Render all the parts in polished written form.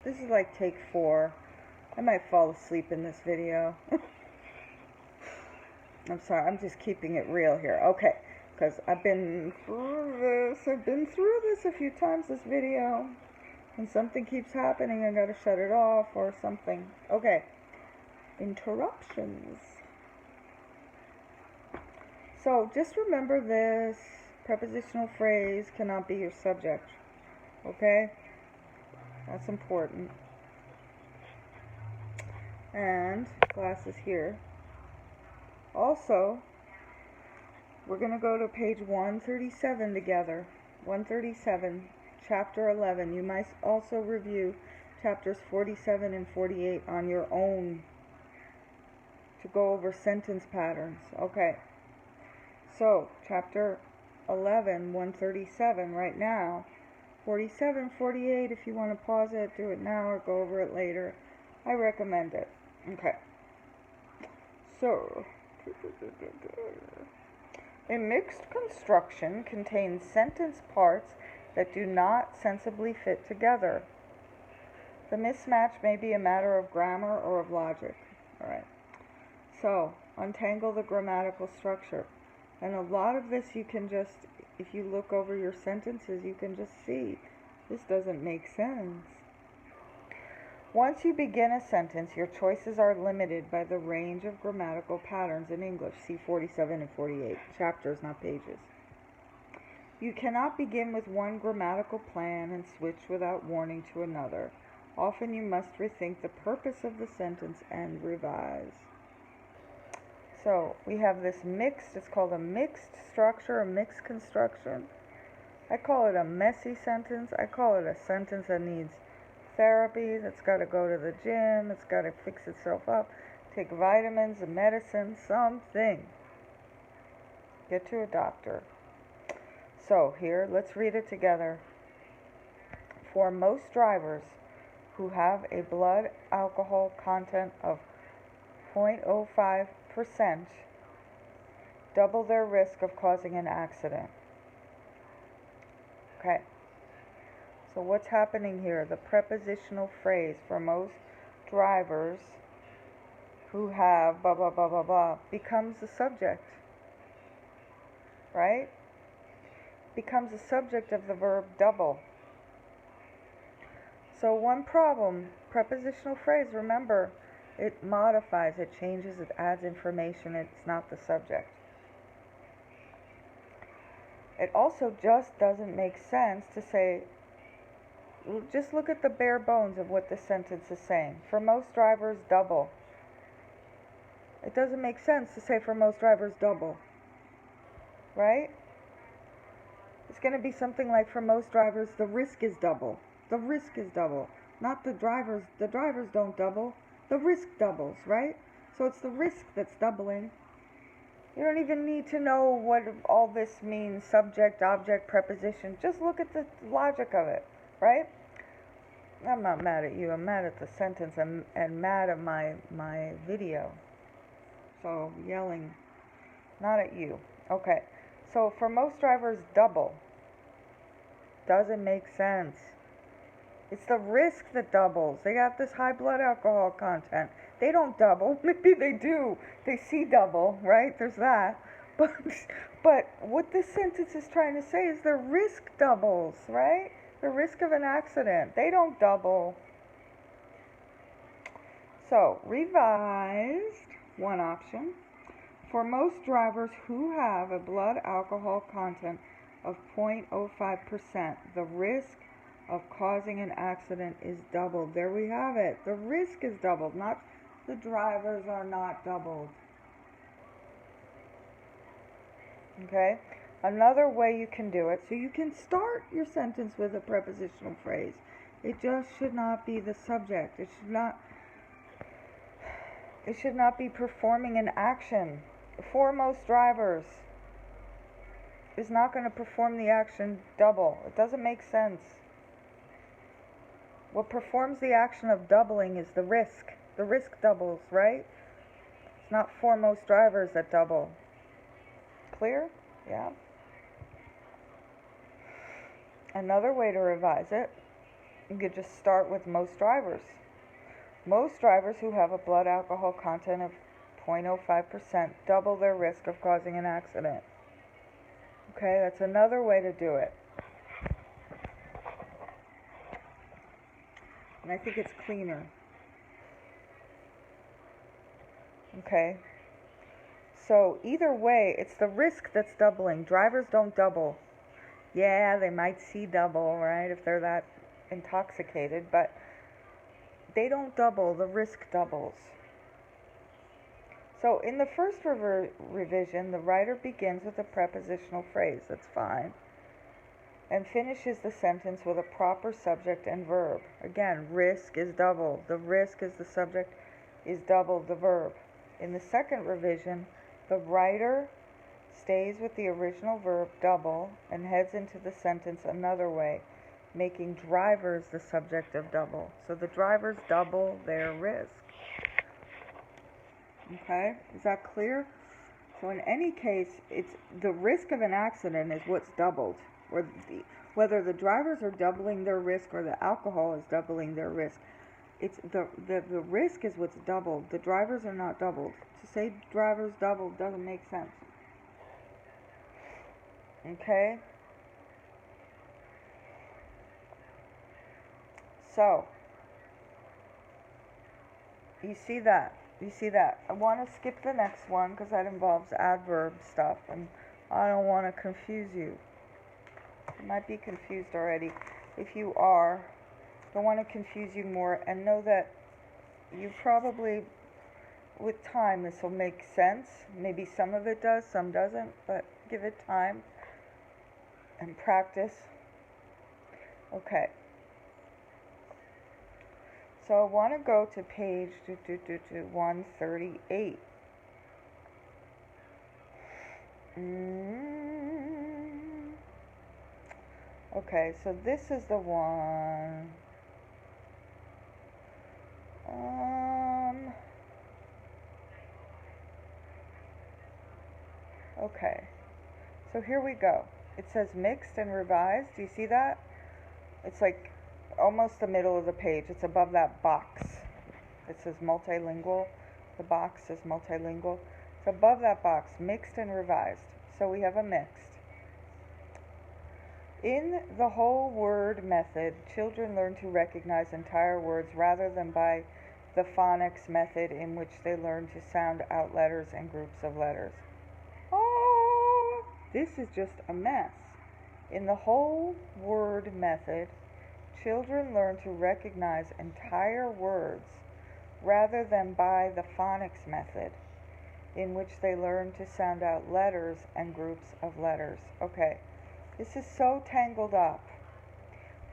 This is like take 4. I might fall asleep in this video. I'm sorry, I'm just keeping it real here. Okay, because I've been through this a few times, this video. And something keeps happening, I gotta shut it off or something. Okay, interruptions. So just remember this. Prepositional phrase cannot be your subject. Okay? That's important. And glasses here. Also, we're going to go to page 137 together. 137, chapter 11. You might also review chapters 47 and 48 on your own to go over sentence patterns. Okay. So, chapter 11, 137 right now. 47, 48, if you want to pause it, do it now or go over it later. I recommend it. Okay. So, a mixed construction contains sentence parts that do not sensibly fit together. The mismatch may be a matter of grammar or of logic. All right. So, untangle the grammatical structure. And a lot of this you can just, if you look over your sentences, you can just see this doesn't make sense. Once you begin a sentence, your choices are limited by the range of grammatical patterns in English. See 47 and 48. Chapters, not pages. You cannot begin with one grammatical plan and switch without warning to another. Often you must rethink the purpose of the sentence and revise. So we have this mixed, it's called a mixed structure, a mixed construction. I call it a messy sentence. I call it a sentence that needs therapy, that's got to go to the gym, it's got to fix itself up, take vitamins, a medicine, something. Get to a doctor. So here, let's read it together. For most drivers who have a blood alcohol content of 0.05%, double their risk of causing an accident. Okay. So what's happening here? The prepositional phrase for most drivers who have blah, blah, blah, blah, blah becomes the subject. Right? Becomes the subject of the verb double. So one problem, prepositional phrase, remember, it modifies, it changes, it adds information, it's not the subject. It also just doesn't make sense to say, just look at the bare bones of what the sentence is saying. For most drivers, double. It doesn't make sense to say for most drivers, double. Right? It's going to be something like for most drivers, the risk is double. The risk is double. Not the drivers. The drivers don't double. The risk doubles, right? So it's the risk that's doubling. You don't even need to know what all this means, subject, object, preposition. Just look at the logic of it, right? I'm not mad at you. I'm mad at the sentence and mad at my video. So yelling, not at you. Okay. So for most drivers, double doesn't make sense. It's the risk that doubles. They got this high blood alcohol content. They don't double. Maybe they do. They see double, right? There's that. But what this sentence is trying to say is the risk doubles, right? The risk of an accident. They don't double. So, revised, one option. For most drivers who have a blood alcohol content of 0.05%, the risk of causing an accident is doubled. There we have it. The risk is doubled, not the drivers are not doubled. Okay? Another way you can do it, so you can start your sentence with a prepositional phrase. It just should not be the subject. It should not be performing an action. For most drivers is not going to perform the action double. It doesn't make sense. What performs the action of doubling is the risk. The risk doubles, right? It's not for most drivers that double. Clear? Yeah. Another way to revise it. You could just start with most drivers. Most drivers who have a blood alcohol content of 0.05% double their risk of causing an accident. Okay, that's another way to do it. And I think it's cleaner. Okay, so either way, it's the risk that's doubling. Drivers don't double. Yeah, they might see double, right, if they're that intoxicated, but they don't double, the risk doubles. So in the first revision, the writer begins with a prepositional phrase, that's fine, and finishes the sentence with a proper subject and verb. Again, risk is doubled. The risk is the subject, is doubled the verb. In the second revision, the writer stays with the original verb double and heads into the sentence another way, making drivers the subject of double. So the drivers double their risk. Okay, is that clear? So in any case, it's the risk of an accident is what's doubled, or whether the drivers are doubling their risk or the alcohol is doubling their risk. It's the risk is what's doubled. The drivers are not doubled. To say drivers doubled doesn't make sense. Okay? So, you see that? You see that? I want to skip the next one because that involves adverb stuff, and I don't want to confuse you. You might be confused already. If you are, I don't want to confuse you more, and know that you probably, with time, this will make sense. Maybe some of it does, some doesn't, but give it time and practice. Okay. So I want to go to page 138. Okay, so this is the one. Okay, so here we go. It says mixed and revised. Do you see that? It's like almost the middle of the page. It's above that box. It says multilingual. The box says multilingual. It's above that box, mixed and revised. So we have a mixed. In the whole word method, children learn to recognize entire words rather than by the phonics method, in which they learn to sound out letters and groups of letters. Oh, this is just a mess. In the whole word method, children learn to recognize entire words rather than by the phonics method, in which they learn to sound out letters and groups of letters. Okay, this is so tangled up.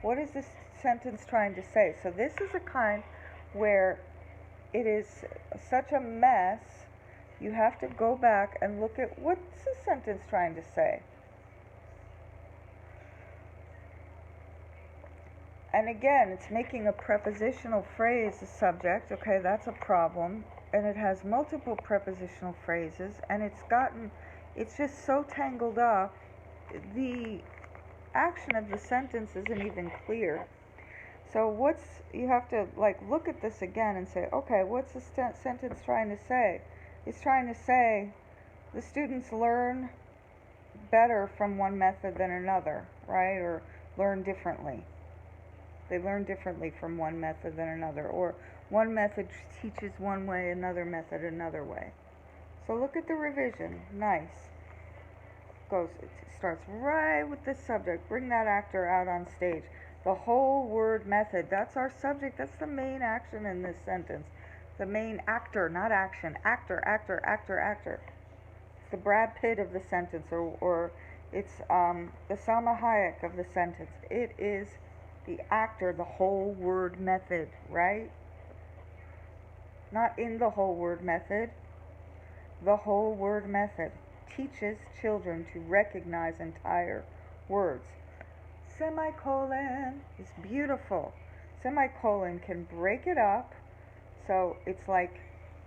What is this sentence trying to say? So this is a kind where it is such a mess, you have to go back and look at what's the sentence trying to say. And again, it's making a prepositional phrase the subject. Okay, that's a problem. And it has multiple prepositional phrases, and it's just so tangled up, the action of the sentence isn't even clear. So you have to look at this again and say, okay, what's the sentence trying to say? It's trying to say the students learn better from one method than another, right? Or learn differently. They learn differently from one method than another, or one method teaches one way, another method another way. So look at the revision. Nice. It starts right with the subject. Bring that actor out on stage. The whole word method. That's our subject. That's the main action in this sentence. The main actor, not action. Actor, actor, actor, actor. It's the Brad Pitt of the sentence, or it's the Salma Hayek of the sentence. It is the actor, the whole word method, right? Not in the whole word method. The whole word method teaches children to recognize entire words. Semicolon is beautiful. Semicolon can break it up, so it's like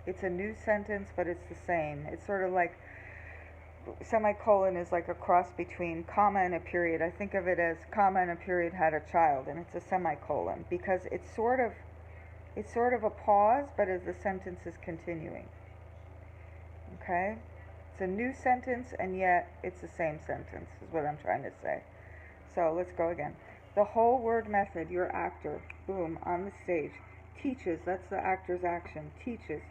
it's a new sentence, but it's the same. It's sort of like semicolon is like a cross between comma and a period. I think of it as comma and a period had a child, and it's a semicolon because it's sort of a pause, but as the sentence is continuing. Okay? It's a new sentence, and yet it's the same sentence, is what I'm trying to say. So let's go again. The whole word method, your actor, boom, on the stage, teaches, that's the actor's action, teaches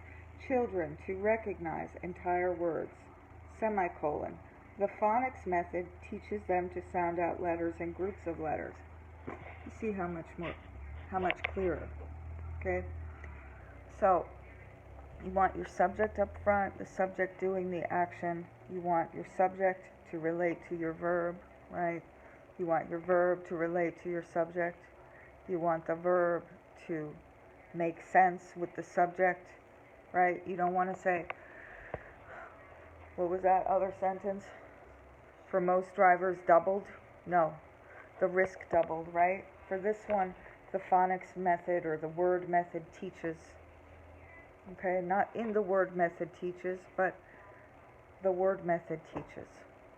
children to recognize entire words, semicolon. The phonics method teaches them to sound out letters and groups of letters. You see how much clearer, okay? So, you want your subject up front, the subject doing the action. You want your subject to relate to your verb, right? You want your verb to relate to your subject. You want the verb to make sense with the subject, right? You don't want to say, what was that other sentence? For most drivers, doubled? No, the risk doubled, right? For this one, the phonics method or the word method teaches. Okay, not in the word method teaches, but the word method teaches.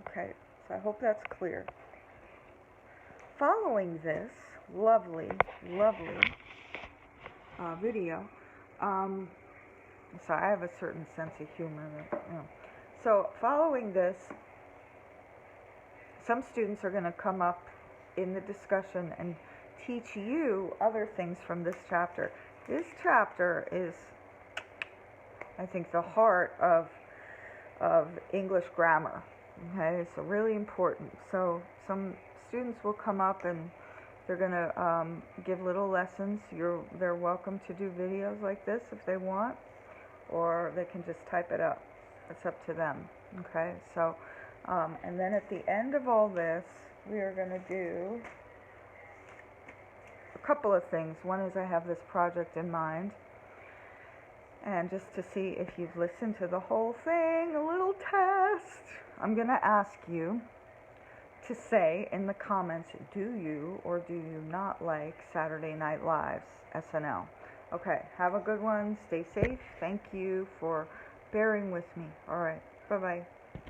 Okay, so I hope that's clear. Following this lovely video, so I have a certain sense of humor. So following this, some students are going to come up in the discussion and teach you other things from this chapter. This chapter is, I think, the heart of English grammar. Okay, so really important. So some students will come up and they're going to give little lessons. They're welcome to do videos like this if they want, or they can just type it up. It's up to them. Okay, so and then at the end of all this, we are going to do a couple of things. One is I have this project in mind, and just to see if you've listened to the whole thing, a little test. I'm going to ask you to say in the comments, do you or do you not like Saturday Night Live's SNL? Okay, have a good one. Stay safe. Thank you for bearing with me. All right, bye-bye.